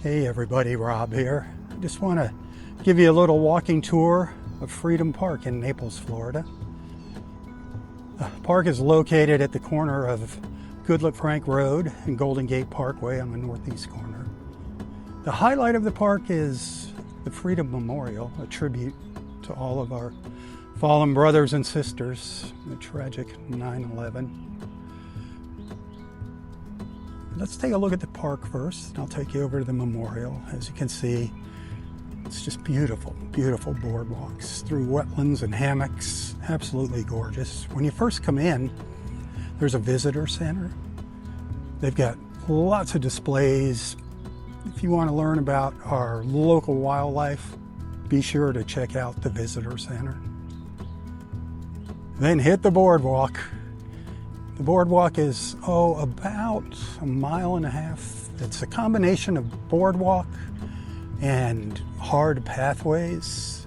Hey everybody, Robb here. I just want to give you a little walking tour of Freedom Park in Naples, Florida. The park is located at the corner of Goodlett Frank Road and Golden Gate Parkway on the northeast corner. The highlight of the park is the Freedom Memorial, a tribute to all of our fallen brothers and sisters in the tragic 9/11. Let's take a look at the park first, and I'll take you over to the memorial. As you can see, it's just beautiful, beautiful boardwalks through wetlands and hammocks. Absolutely gorgeous. When you first come in, there's a visitor center. They've got lots of displays. If you want to learn about our local wildlife, be sure to check out the visitor center. Then hit the boardwalk. The boardwalk is, about a mile and a half. It's a combination of boardwalk and hard pathways.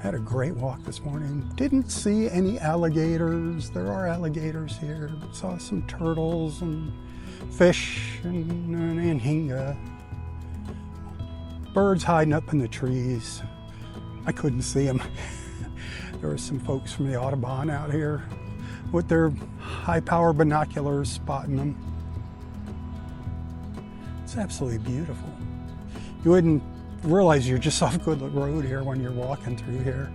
Had a great walk this morning. Didn't see any alligators. There are alligators here. Saw some turtles and fish and anhinga. Birds hiding up in the trees. I couldn't see them. There were some folks from the Audubon out here with their high-power binoculars spotting them. It's absolutely beautiful. You wouldn't realize you're just off Goodlett Road here when you're walking through here.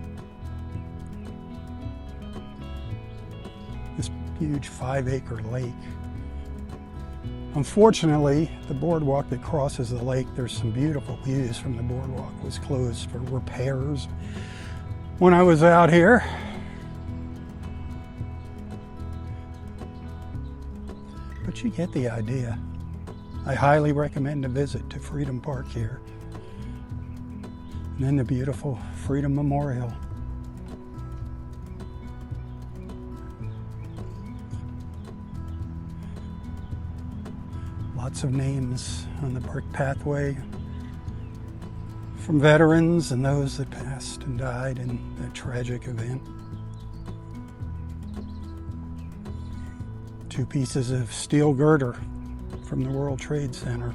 This huge 5-acre lake. Unfortunately, the boardwalk that crosses the lake, there's some beautiful views from the boardwalk, was closed for repairs when I was out here. But you get the idea. I highly recommend a visit to Freedom Park here. And then the beautiful Freedom Memorial. Lots of names on the park pathway from veterans and those that passed and died in that tragic event. 2 pieces of steel girder from the World Trade Center.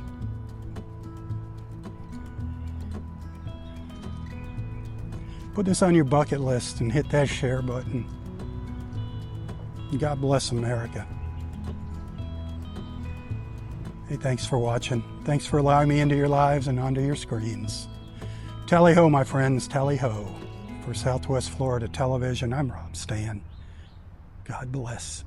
Put this on your bucket list and hit that share button. God bless America. Hey, thanks for watching. Thanks for allowing me into your lives and onto your screens. Tally-ho, my friends, tally-ho. For Southwest Florida Television, I'm Robb Stan. God bless.